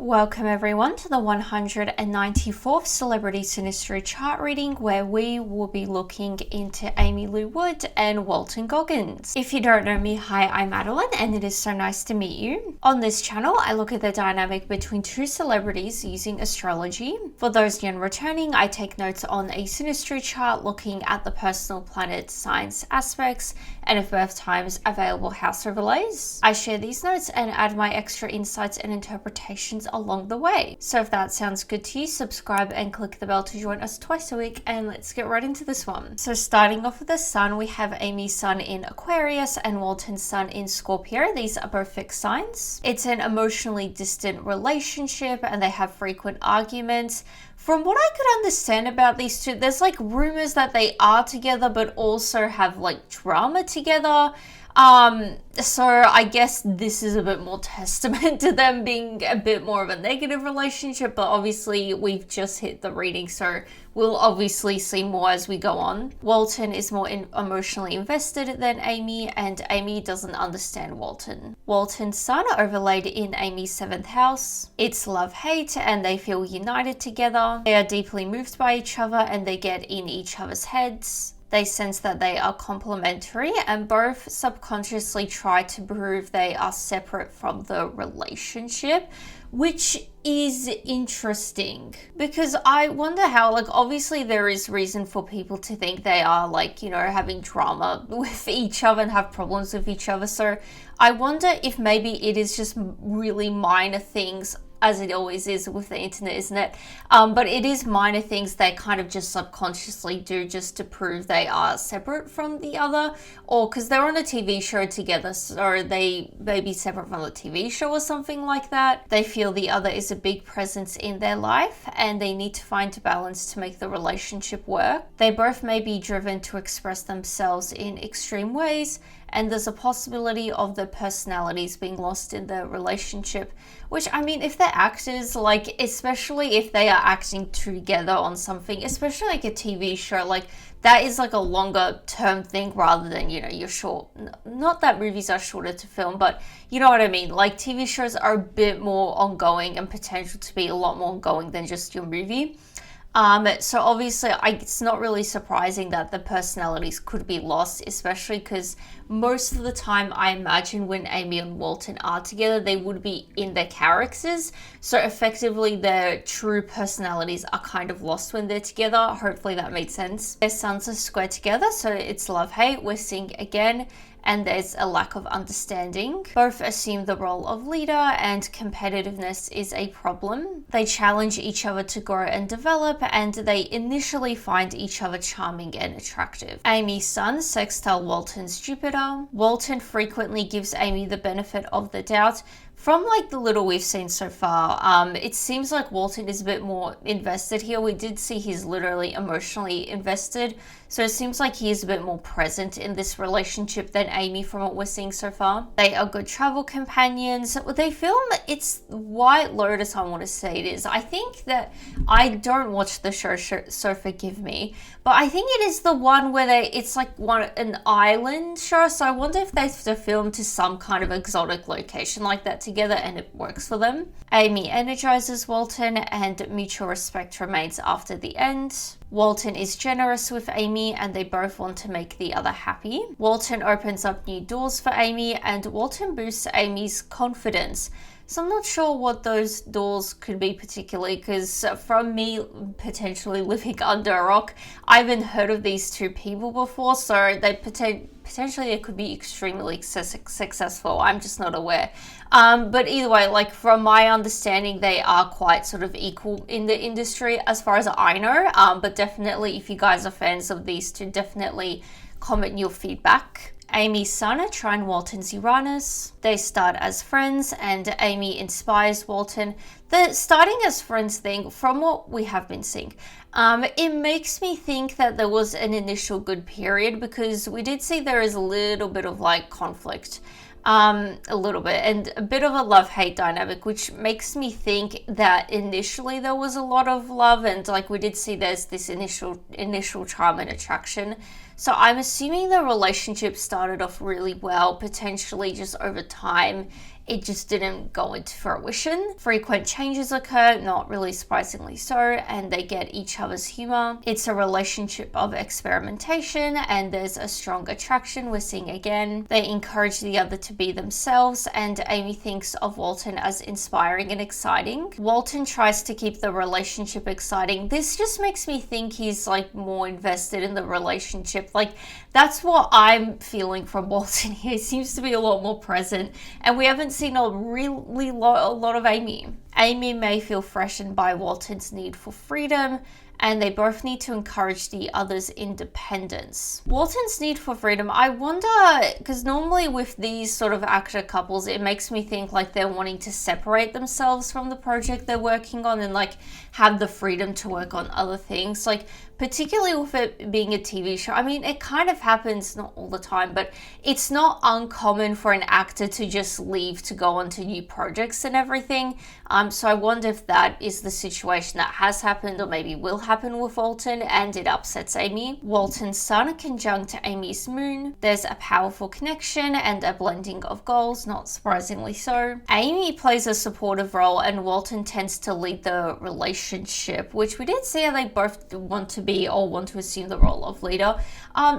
Welcome everyone to the 194th Celebrity Synastry chart reading, where we will be looking into Aimee Lou Wood and Walton Goggins. If you don't know me, hi, I'm Madeline and it is so nice to meet you. On this channel, I look at the dynamic between two celebrities using astrology. For those new and returning, I take notes on a Synastry chart looking at the personal planet signs aspects and if birth times available house overlays. I share these notes and add my extra insights and interpretations along the way. So if that sounds good to you, subscribe and click the bell to join us twice a week, and let's get right into this one. So starting off with the sun, we have Aimee's sun in Aquarius and Walton's sun in Scorpio. These are both fixed signs. It's an emotionally distant relationship and they have frequent arguments. From what I could understand about these two, there's like rumors that they are together but also have like drama together. So I guess this is a bit more testament to them being a bit more of a negative relationship, but obviously we've just hit the reading, so we'll obviously see more as we go on. Walton is more emotionally invested than Aimee, and Aimee doesn't understand Walton. Walton's sun overlaid in Aimee's 7th house. It's love-hate and they feel united together. They are deeply moved by each other and they get in each other's heads. They sense that they are complementary and both subconsciously try to prove they are separate from the relationship, which is interesting because I wonder how, like, obviously there is reason for people to think they are, like, you know, having drama with each other and have problems with each other. So I wonder if maybe it is just really minor things, as it always is with the internet, isn't it? But it is minor things they kind of just subconsciously do just to prove they are separate from the other, or because they're on a TV show together, so they may be separate from the TV show or something like that. They feel the other is a big presence in their life and they need to find a balance to make the relationship work. They both may be driven to express themselves in extreme ways, and there's a possibility of their personalities being lost in the relationship, which, I mean, if they're actors, like, especially if they are acting together on something, especially like a TV show, like, that is like a longer term thing rather than, you know, your short, not that movies are shorter to film, but you know what I mean? Like, TV shows are a bit more ongoing and potential to be a lot more ongoing than just your movie. So obviously it's not really surprising that the personalities could be lost, especially because most of the time I imagine when Aimee and Walton are together, they would be in their characters. So effectively their true personalities are kind of lost when they're together. Hopefully that made sense. Their suns are square together, so it's love-hate. We're seeing again, and there's a lack of understanding. Both assume the role of leader and competitiveness is a problem. They challenge each other to grow and develop, and they initially find each other charming and attractive. Aimee's sun sextile Walton's Jupiter. Walton frequently gives Aimee the benefit of the doubt. From like the little we've seen so far, it seems like Walton is a bit more invested here. We did see he's literally emotionally invested. So it seems like he is a bit more present in this relationship than Aimee from what we're seeing so far. They are good travel companions. They film, it's White Lotus, I want to say it is. I think that, I don't watch the show, so forgive me, but I think it is the one where it's like an island show. So I wonder if they have to film to some kind of exotic location like that together and it works for them. Aimee energizes Walton and mutual respect remains after the end. Walton is generous with Aimee and they both want to make the other happy. Walton opens up new doors for Aimee and Walton boosts Aimee's confidence. So I'm not sure what those doors could be particularly, because from me potentially living under a rock, I haven't heard of these two people before, so they potentially it could be extremely successful. I'm just not aware. But either way, like, from my understanding, they are quite sort of equal in the industry as far as I know. But definitely, if you guys are fans of these two, definitely comment your feedback. Aimee's sun, Trine Walton's Uranus. They start as friends and Aimee inspires Walton. The starting as friends thing, from what we have been seeing, it makes me think that there was an initial good period, because we did see there is a little bit of like conflict. A little bit, and a bit of a love-hate dynamic, which makes me think that initially there was a lot of love, and like we did see there's this initial charm and attraction. So I'm assuming the relationship started off really well, potentially just over time it just didn't go into fruition. Frequent changes occur, not really surprisingly so, and they get each other's humor. It's a relationship of experimentation, and there's a strong attraction we're seeing again. They encourage the other to be themselves, and Aimee thinks of Walton as inspiring and exciting. Walton tries to keep the relationship exciting. This just makes me think he's like more invested in the relationship. Like, that's what I'm feeling from Walton here. He seems to be a lot more present, and we haven't seen a lot of Aimee. Aimee may feel freshened by Walton's need for freedom, and they both need to encourage the other's independence. Walton's need for freedom, I wonder, because normally with these sort of actor couples, it makes me think like they're wanting to separate themselves from the project they're working on and like have the freedom to work on other things. Like, particularly with it being a TV show, I mean, it kind of happens, not all the time, but it's not uncommon for an actor to just leave to go on to new projects and everything. So I wonder if that is the situation that has happened or maybe will happen with Walton, and it upsets Aimee. Walton's sun conjunct Aimee's moon. There's a powerful connection and a blending of goals, not surprisingly so. Aimee plays a supportive role and Walton tends to lead the relationship, which we did see how they both want to be or want to assume the role of leader.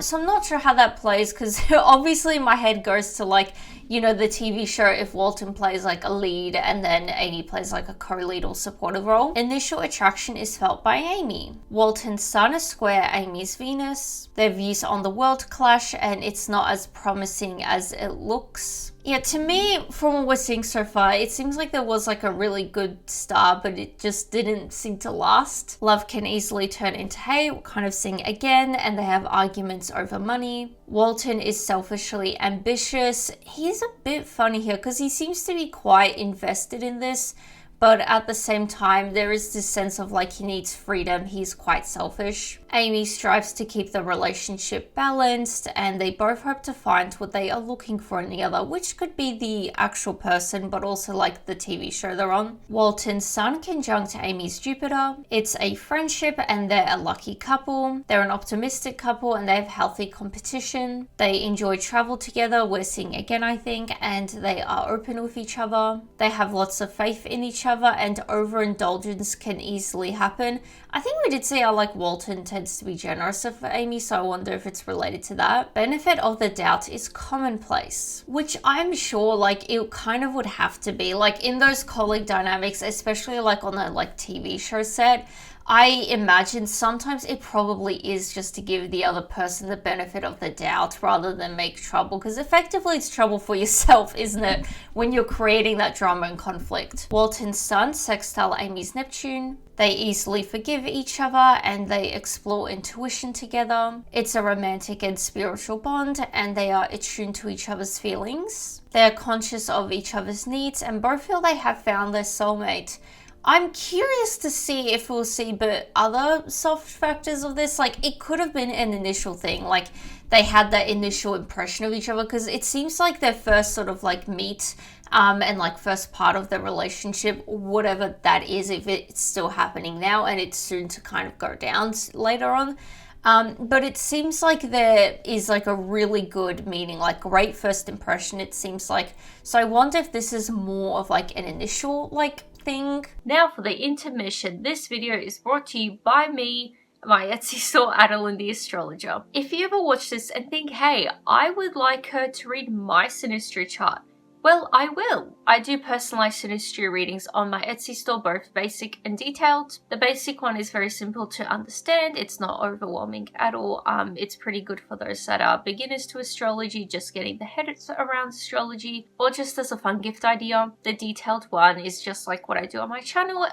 So I'm not sure how that plays, because obviously my head goes to like, you know, the TV show, if Walton plays like a lead and then Aimee plays like a co-lead or supportive role. Initial attraction is felt by Aimee. Walton's sun is square Aimee's Venus. Their views on the world clash, and it's not as promising as it looks. Yeah, to me, from what we're seeing so far, it seems like there was like a really good start, but it just didn't seem to last. Love can easily turn into hate, we're kind of seeing again, and they have arguments over money. Walton is selfishly ambitious. He's a bit funny here because he seems to be quite invested in this, but at the same time, there is this sense of like he needs freedom. He's quite selfish. Aimee strives to keep the relationship balanced, and they both hope to find what they are looking for in the other, which could be the actual person, but also like the TV show they're on. Walton's sun conjunct Aimee's Jupiter. It's a friendship, and they're a lucky couple. They're an optimistic couple, and they have healthy competition. They enjoy travel together, we're seeing again, I think, and they are open with each other. They have lots of faith in each other, and overindulgence can easily happen. I think we did see how like Walton tends to be generous of Aimee, so I wonder if it's related to that. Benefit of the doubt is commonplace, which I'm sure like it kind of would have to be like in those colleague dynamics, especially like on a like TV show set. I imagine sometimes it probably is just to give the other person the benefit of the doubt rather than make trouble, because effectively it's trouble for yourself, isn't it, when you're creating that drama and conflict. Walton's sun sextile Aimee's Neptune. They easily forgive each other and they explore intuition together. It's a romantic and spiritual bond, and they are attuned to each other's feelings. They are conscious of each other's needs and both feel they have found their soulmate. I'm curious to see if we'll see but other soft factors of this. Like, it could have been an initial thing, like they had that initial impression of each other, because it seems like their first sort of like meet and like first part of the relationship, whatever that is, if it's still happening now and it's soon to kind of go down later on. But it seems like there is like a really good meaning, like great first impression, it seems like. So I wonder if this is more of like an initial like thing. Now for the intermission. This video is brought to you by me, my Etsy store, Adeline the Astrologer. If you ever watch this and think, hey, I would like her to read my Synastry chart, well, I will. I do personalized Synastry readings on my Etsy store, both basic and detailed. The basic one is very simple to understand. It's not overwhelming at all. It's pretty good for those that are beginners to astrology, just getting the head around astrology, or just as a fun gift idea. The detailed one is just like what I do on my channel,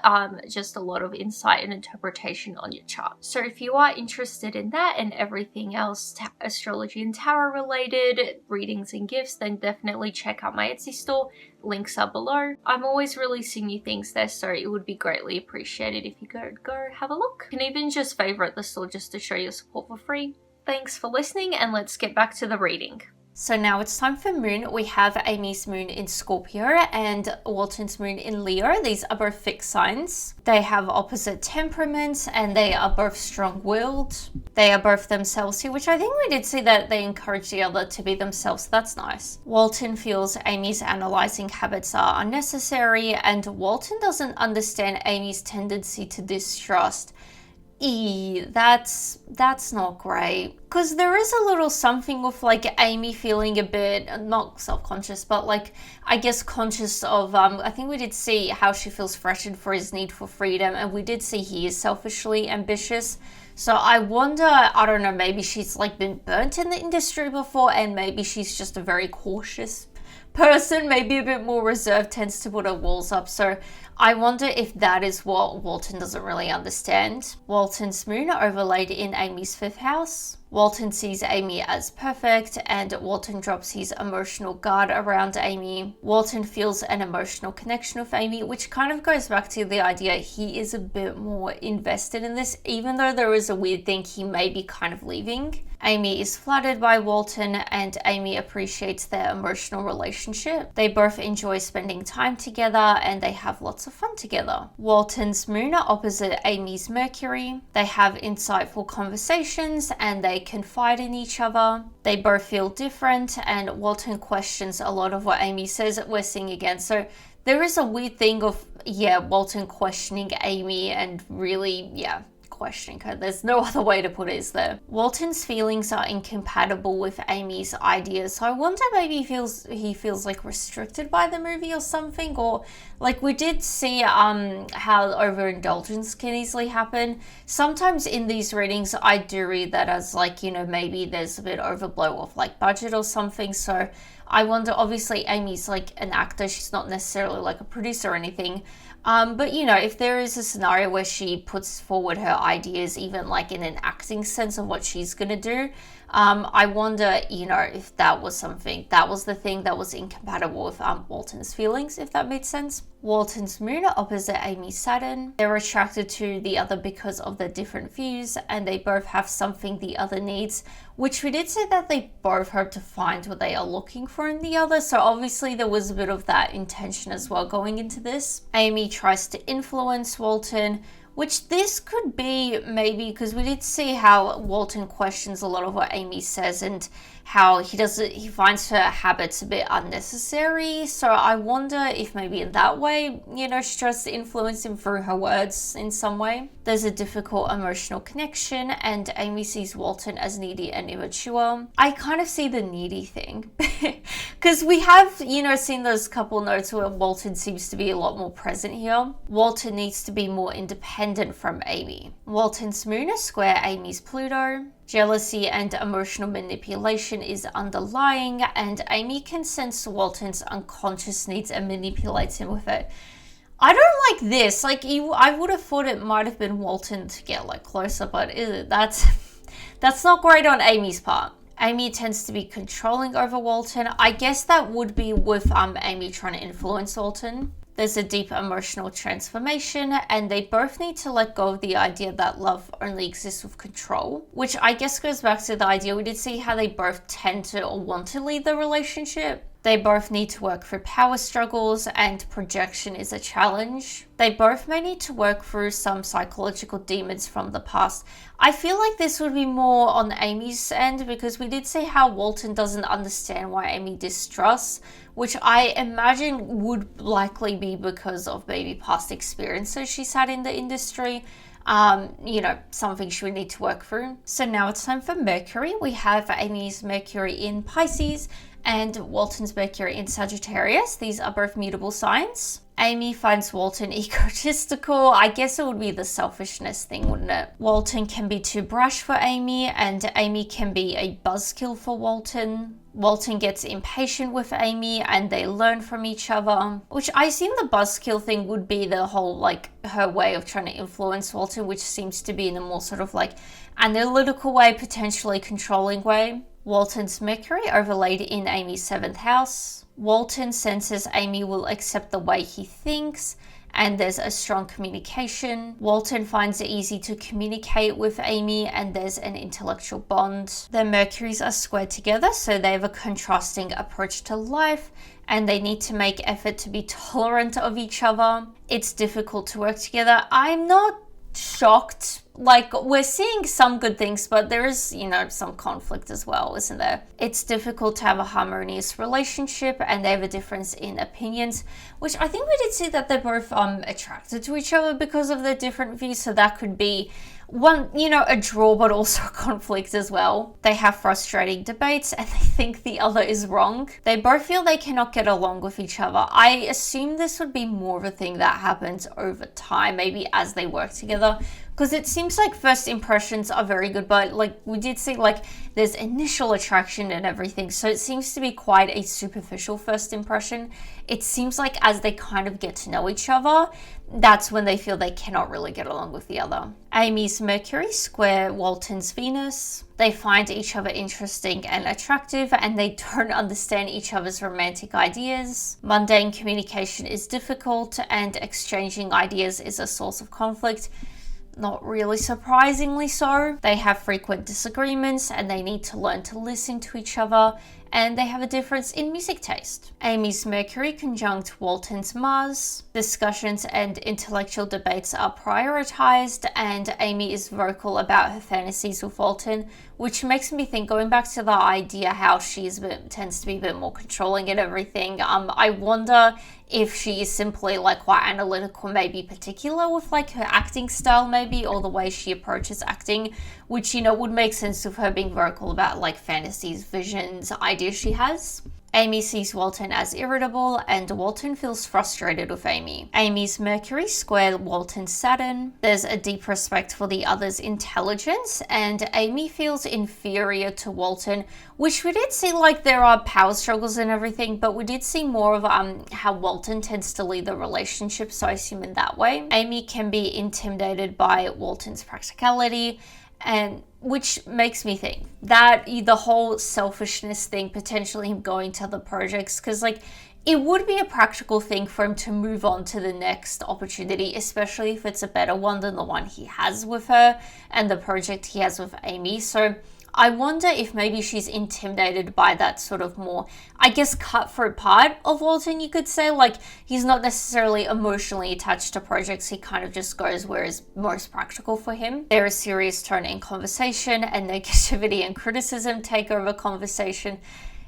just a lot of insight and interpretation on your chart. So if you are interested in that and everything else astrology and tarot related, readings and gifts, then definitely check out my Etsy store. Links are below. I'm always releasing new things there, so it would be greatly appreciated if you go have a look. You can even just favorite the store just to show your support for free. Thanks for listening, and let's get back to the reading. So now it's time for moon. We have Aimee's moon in Scorpio and Walton's moon in Leo. These are both fixed signs. They have opposite temperaments and they are both strong-willed. They are both themselves here, which I think we did see that they encourage the other to be themselves. So that's nice. Walton feels Aimee's analyzing habits are unnecessary, and Walton doesn't understand Aimee's tendency to distrust. That's not great, because there is a little something with like Aimee feeling a bit not self-conscious, but like I guess conscious of I think we did see how she feels threatened for his need for freedom, and we did see he is selfishly ambitious. So I wonder, I don't know, maybe she's like been burnt in the industry before, and maybe she's just a very cautious person, maybe a bit more reserved, tends to put her walls up. So I wonder if that is what Walton doesn't really understand. Walton's moon overlaid in Aimee's 5th house. Walton sees Aimee as perfect, and Walton drops his emotional guard around Aimee. Walton feels an emotional connection with Aimee, which kind of goes back to the idea he is a bit more invested in this, even though there is a weird thing he may be kind of leaving. Aimee is flattered by Walton, and Aimee appreciates their emotional relationship. They both enjoy spending time together, and they have lots of fun together. Walton's moon are opposite Aimee's Mercury. They have insightful conversations, and they confide in each other. They both feel different, and Walton questions a lot of what Aimee says. We're seeing again. So there is a weird thing of, Walton questioning Aimee and really, questioning her. There's no other way to put it, is there? Walton's feelings are incompatible with Aimee's ideas, so I wonder maybe he feels like restricted by the movie or something, or like we did see how overindulgence can easily happen. Sometimes in these readings I do read that as like, maybe there's a bit overblow of like budget or something. So I wonder, obviously Aimee's like an actor, she's not necessarily like a producer or anything. But if there is a scenario where she puts forward her ideas, even like in an acting sense of what she's gonna do, I wonder, if that was the thing that was incompatible with Walton's feelings, if that made sense. Walton's moon are opposite Aimee's Saturn. They're attracted to the other because of their different views, and they both have something the other needs, which we did say that they both hope to find what they are looking for in the other. So obviously there was a bit of that intention as well going into this. Aimee tries to influence Walton, which this could be maybe because we did see how Walton questions a lot of what Aimee says and how he finds her habits a bit unnecessary. So I wonder if maybe in that way, she tries to influence him through her words in some way. There's a difficult emotional connection, and Aimee sees Walton as needy and immature. I kind of see the needy thing because we have, seen those couple notes where Walton seems to be a lot more present here. Walton needs to be more independent from Aimee. Walton's moon is square Aimee's Pluto. Jealousy and emotional manipulation is underlying, and Aimee can sense Walton's unconscious needs and manipulates him with it. I don't like this. I would have thought it might have been Walton to get closer, but that's not great on Aimee's part. Aimee tends to be controlling over Walton. I guess that would be with Aimee trying to influence Walton. There's a deep emotional transformation, and they both need to let go of the idea that love only exists with control, which I guess goes back to the idea we did see how they both tend to or want to lead the relationship. They both need to work through power struggles, and projection is a challenge. They both may need to work through some psychological demons from the past. I feel like this would be more on Aimee's end, because we did see how Walton doesn't understand why Aimee distrusts, which I imagine would likely be because of maybe past experiences she's had in the industry. Something she would need to work through. So now it's time for Mercury. We have Aimee's Mercury in Pisces and Walton's Mercury in Sagittarius. These are both mutable signs. Aimee finds Walton egotistical. I guess it would be the selfishness thing, wouldn't it? Walton can be too brash for Aimee, and Aimee can be a buzzkill for Walton. Walton gets impatient with Aimee, and they learn from each other, which I assume the buzzkill thing would be the whole, her way of trying to influence Walton, which seems to be in a more sort of analytical way, potentially controlling way. Walton's Mercury overlaid in Aimee's 7th house. Walton senses Aimee will accept the way he thinks, and there's a strong communication. Walton finds it easy to communicate with Aimee, and there's an intellectual bond. Their Mercuries are squared together, so they have a contrasting approach to life, and they need to make effort to be tolerant of each other. It's difficult to work together. I'm not shocked. Like, we're seeing some good things, but there is, some conflict as well, isn't there? It's difficult to have a harmonious relationship, and they have a difference in opinions, which I think we did see that they're both attracted to each other because of their different views, so that could be one, a draw, but also a conflict as well. They have frustrating debates, and they think the other is wrong. They both feel they cannot get along with each other. I assume this would be more of a thing that happens over time, maybe as they work together, because it seems like first impressions are very good, but like we did see, like there's initial attraction and everything, so it seems to be quite a superficial first impression. It seems like as they kind of get to know each other, that's when they feel they cannot really get along with the other. Aimee's Mercury square Walton's Venus. They find each other interesting and attractive, and they don't understand each other's romantic ideas. Mundane communication is difficult, and exchanging ideas is a source of conflict. Not really surprisingly so. They have frequent disagreements, and they need to learn to listen to each other, and they have a difference in music taste. Aimee's Mercury conjunct Walton's Mars. Discussions and intellectual debates are prioritized, and Aimee is vocal about her fantasies with Walton, which makes me think, going back to the idea how she tends to be a bit more controlling and everything, I wonder if she is simply like quite analytical, maybe particular with like her acting style maybe, or the way she approaches acting, which would make sense with her being vocal about like fantasies, visions, ideas she has. Aimee sees Walton as irritable, and Walton feels frustrated with Aimee. Aimee's Mercury square Walton's Saturn. There's a deep respect for the other's intelligence, and Aimee feels inferior to Walton, which we did see like there are power struggles and everything, but we did see more of how Walton tends to lead the relationship, so I assume in that way. Aimee can be intimidated by Walton's practicality, and which makes me think that the whole selfishness thing, potentially him going to other projects, because like it would be a practical thing for him to move on to the next opportunity, especially if it's a better one than the one he has with her and the project he has with Aimee. So I wonder if maybe she's intimidated by that sort of more, I guess, cutthroat part of Walton, you could say. Like, he's not necessarily emotionally attached to projects, he kind of just goes where is most practical for him. There is serious tone in conversation, and negativity and criticism take over conversation.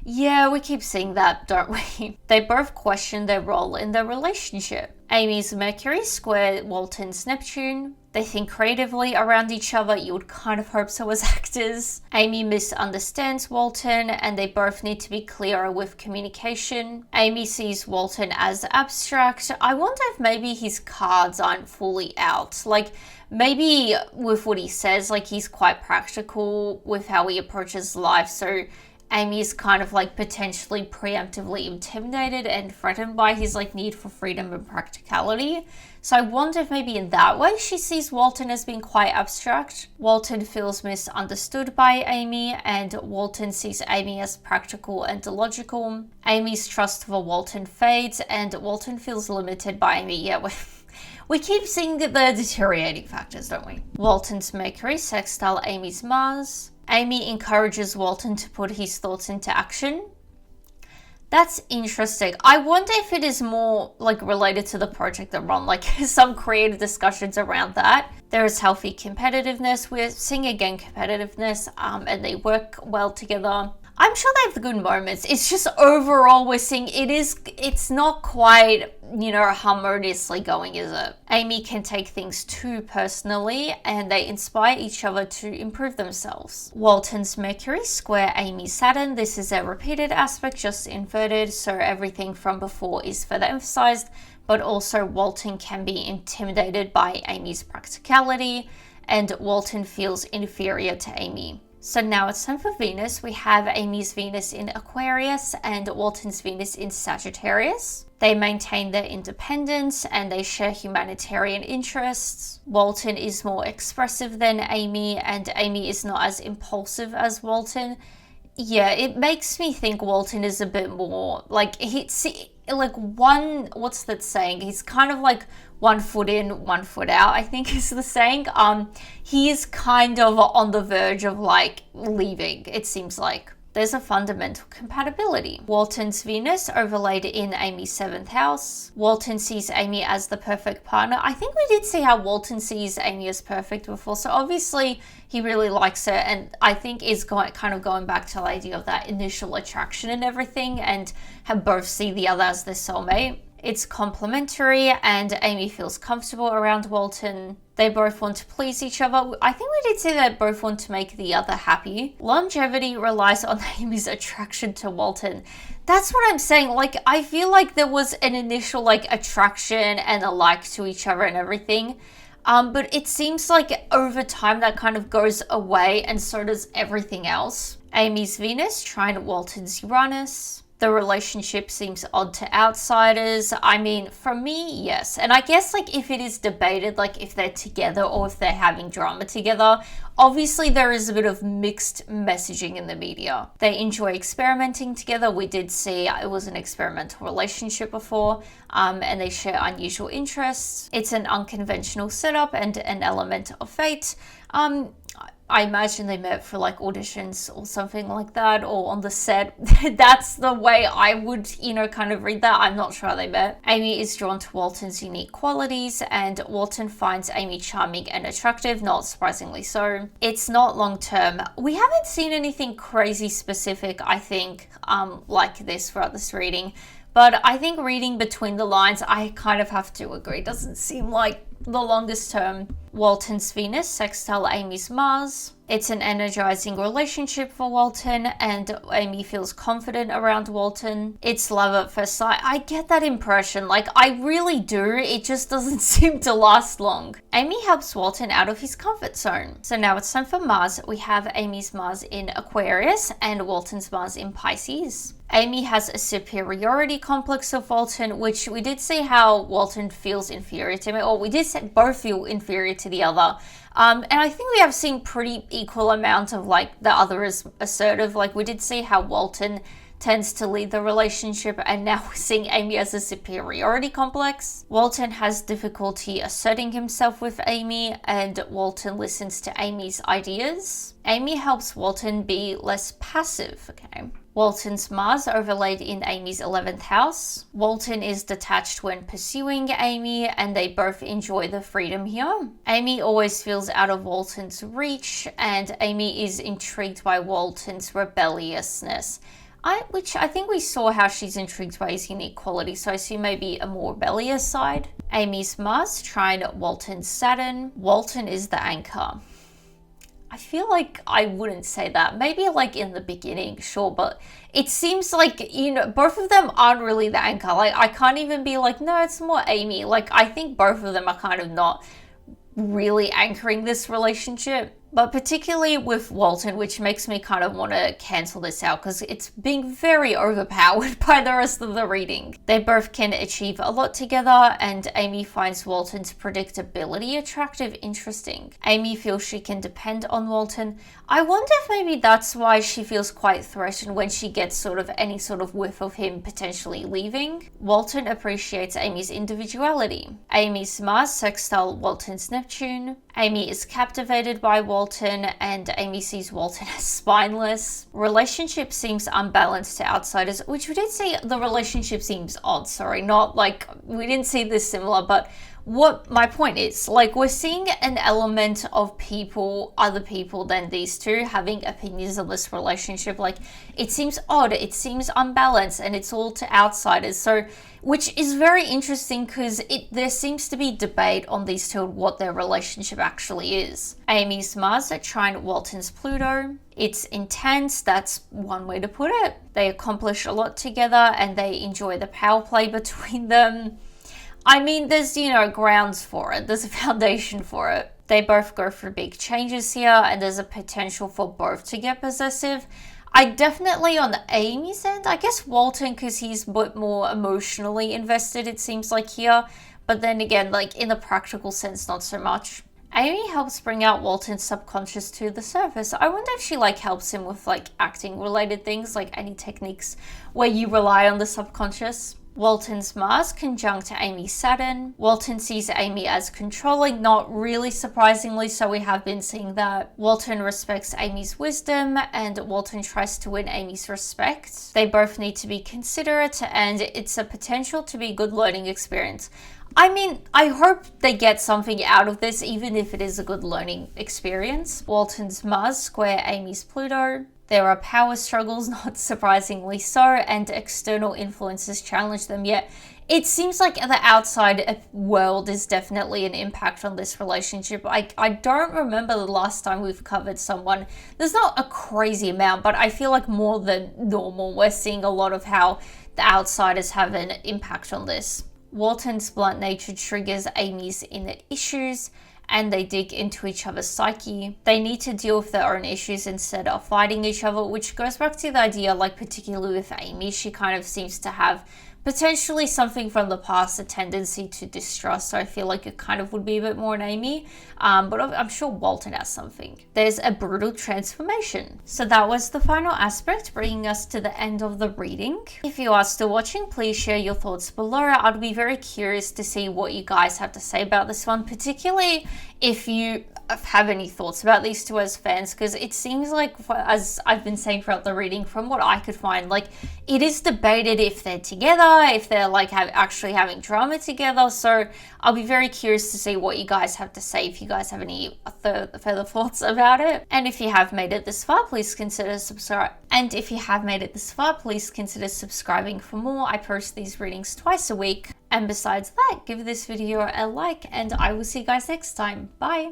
Yeah, we keep seeing that, don't we? They both question their role in the relationship. Aimee's Mercury square Walton's Neptune. They think creatively around each other. You would kind of hope so as actors. Aimee misunderstands Walton, and they both need to be clearer with communication. Aimee sees Walton as abstract. I wonder if maybe his cards aren't fully out. Like, maybe with what he says, like he's quite practical with how he approaches life, so Aimee is kind of like potentially preemptively intimidated and threatened by his like need for freedom and practicality. So I wonder if maybe in that way she sees Walton as being quite abstract. Walton feels misunderstood by Aimee, and Walton sees Aimee as practical and illogical. Aimee's trust for Walton fades, and Walton feels limited by Aimee. Yeah, we keep seeing the deteriorating factors, don't we? Walton's Mercury sextile Aimee's Mars. Aimee encourages Walton to put his thoughts into action. That's interesting. I wonder if it is more like related to the project they're on, like some creative discussions around that. There is healthy competitiveness. We're seeing again competitiveness, and they work well together. I'm sure they have good moments. It's just overall we're seeing it's not quite, harmoniously going, is it? Aimee can take things too personally, and they inspire each other to improve themselves. Walton's Mercury square Aimee's Saturn. This is a repeated aspect, just inverted, so everything from before is further emphasized, but also Walton can be intimidated by Aimee's practicality, and Walton feels inferior to Aimee. So now it's time for Venus. We have Aimee's Venus in Aquarius and Walton's Venus in Sagittarius. They maintain their independence, and they share humanitarian interests. Walton is more expressive than Aimee, and Aimee is not as impulsive as Walton. Yeah, it makes me think Walton is a bit more like what's that saying? He's kind of like one foot in, one foot out, I think is the saying. He is kind of on the verge of like leaving, it seems like. There's a fundamental compatibility. Walton's Venus overlaid in Aimee's 7th house. Walton sees Aimee as the perfect partner. I think we did see how Walton sees Aimee as perfect before, so obviously he really likes her, and I think is kind of going back to the idea of that initial attraction and everything, and have both see the other as their soulmate. It's complementary, and Aimee feels comfortable around Walton. They both want to please each other. I think we did say they both want to make the other happy. Longevity relies on Aimee's attraction to Walton. That's what I'm saying. Like, I feel like there was an initial like attraction and a like to each other and everything. But it seems like over time that kind of goes away, and so does everything else. Aimee's Venus trine Walton's Uranus. The relationship seems odd to outsiders. I mean, for me, yes. And I guess like if it is debated, like if they're together or if they're having drama together, obviously there is a bit of mixed messaging in the media. They enjoy experimenting together. We did see it was an experimental relationship before, and they share unusual interests. It's an unconventional setup and an element of fate. I imagine they met for like auditions or something like that, or on the set. That's the way I would, kind of read that. I'm not sure how they met. Aimee is drawn to Walton's unique qualities, and Walton finds Aimee charming and attractive, not surprisingly so. It's not long term. We haven't seen anything crazy specific, I think, like this throughout this reading. But I think reading between the lines, I kind of have to agree. It doesn't seem like the longest term. Walton's Venus sextile Aimee's Mars. It's an energizing relationship for Walton, and Aimee feels confident around Walton. It's love at first sight. I get that impression. Like, I really do. It just doesn't seem to last long. Aimee helps Walton out of his comfort zone. So now it's time for Mars. We have Aimee's Mars in Aquarius and Walton's Mars in Pisces. Aimee has a superiority complex of Walton, which we did see how Walton feels inferior to me, or we did say both feel inferior to the other. And I think we have seen pretty equal amount of like the other is assertive. Like we did see how Walton tends to lead the relationship, and now we're seeing Aimee as a superiority complex. Walton has difficulty asserting himself with Aimee, and Walton listens to Aimee's ideas. Aimee helps Walton be less passive, okay? Walton's Mars overlaid in Aimee's 11th house. Walton is detached when pursuing Aimee, and they both enjoy the freedom here. Aimee always feels out of Walton's reach, and Aimee is intrigued by Walton's rebelliousness. Which I think we saw how she's intrigued by his unique qualities, so I assume maybe a more rebellious side. Aimee's Mars trine Walton's Saturn. Walton is the anchor. I feel like I wouldn't say that. Maybe like in the beginning, sure, but it seems like, both of them aren't really the anchor. Like, I can't even be like, no, it's more Aimee. Like, I think both of them are kind of not really anchoring this relationship. But particularly with Walton, which makes me kind of want to cancel this out because it's being very overpowered by the rest of the reading. They both can achieve a lot together, and Aimee finds Walton's predictability attractive, interesting. Aimee feels she can depend on Walton. I wonder if maybe that's why she feels quite threatened when she gets sort of any sort of whiff of him potentially leaving. Walton appreciates Aimee's individuality. Aimee's Mars sextile Walton's Neptune. Aimee is captivated by Walton, and Aimee sees Walton as spineless. Relationship seems unbalanced to outsiders, which we did see the relationship seems odd, not like we didn't see this similar, but what my point is, like, we're seeing an element of other people than these two having opinions on this relationship. Like, it seems odd, it seems unbalanced, and it's all to outsiders. So, which is very interesting because there seems to be debate on these two, what their relationship actually is. Aimee's Mars trine Walton's Pluto. It's intense, that's one way to put it. They accomplish a lot together, and they enjoy the power play between them. I mean, there's, grounds for it. There's a foundation for it. They both go through big changes here, and there's a potential for both to get possessive. I definitely, on Aimee's end, I guess Walton, because he's a bit more emotionally invested, it seems like here. But then again, like, in the practical sense, not so much. Aimee helps bring out Walton's subconscious to the surface. I wonder if she, helps him with, acting-related things, any techniques where you rely on the subconscious. Walton's Mars conjunct Aimee Saturn. Walton sees Aimee as controlling, not really surprisingly, so we have been seeing that. Walton respects Aimee's wisdom and Walton tries to win Aimee's respect. They both need to be considerate and it's a potential to be a good learning experience. I mean, I hope they get something out of this, even if it is a good learning experience. Walton's Mars square Aimee's Pluto. There are power struggles, not surprisingly so, and external influences challenge them, yet it seems like the outside world is definitely an impact on this relationship. I don't remember the last time we've covered someone. There's not a crazy amount, but I feel like more than normal. We're seeing a lot of how the outsiders have an impact on this. Walton's blunt nature triggers Aimee's inner issues, and they dig into each other's psyche. They need to deal with their own issues instead of fighting each other, which goes back to the idea, like particularly with Aimee, she kind of seems to have potentially something from the past, a tendency to distrust. So I feel like it kind of would be a bit more in Aimee, but I'm sure Walton has something. There's a brutal transformation. So that was the final aspect, bringing us to the end of the reading. If you are still watching, please share your thoughts below. I'd be very curious to see what you guys have to say about this one, particularly if you have any thoughts about these two as fans, because it seems like, as I've been saying throughout the reading, from what I could find, like it is debated if they're together, if they're like actually having drama together. So I'll be very curious to see what you guys have to say, if you guys have any further thoughts about it. And if you have made it this far, please consider subscribing. And if you have made it this far, please consider subscribing for more. I post these readings twice a week. And besides that, give this video a like and I will see you guys next time. Bye.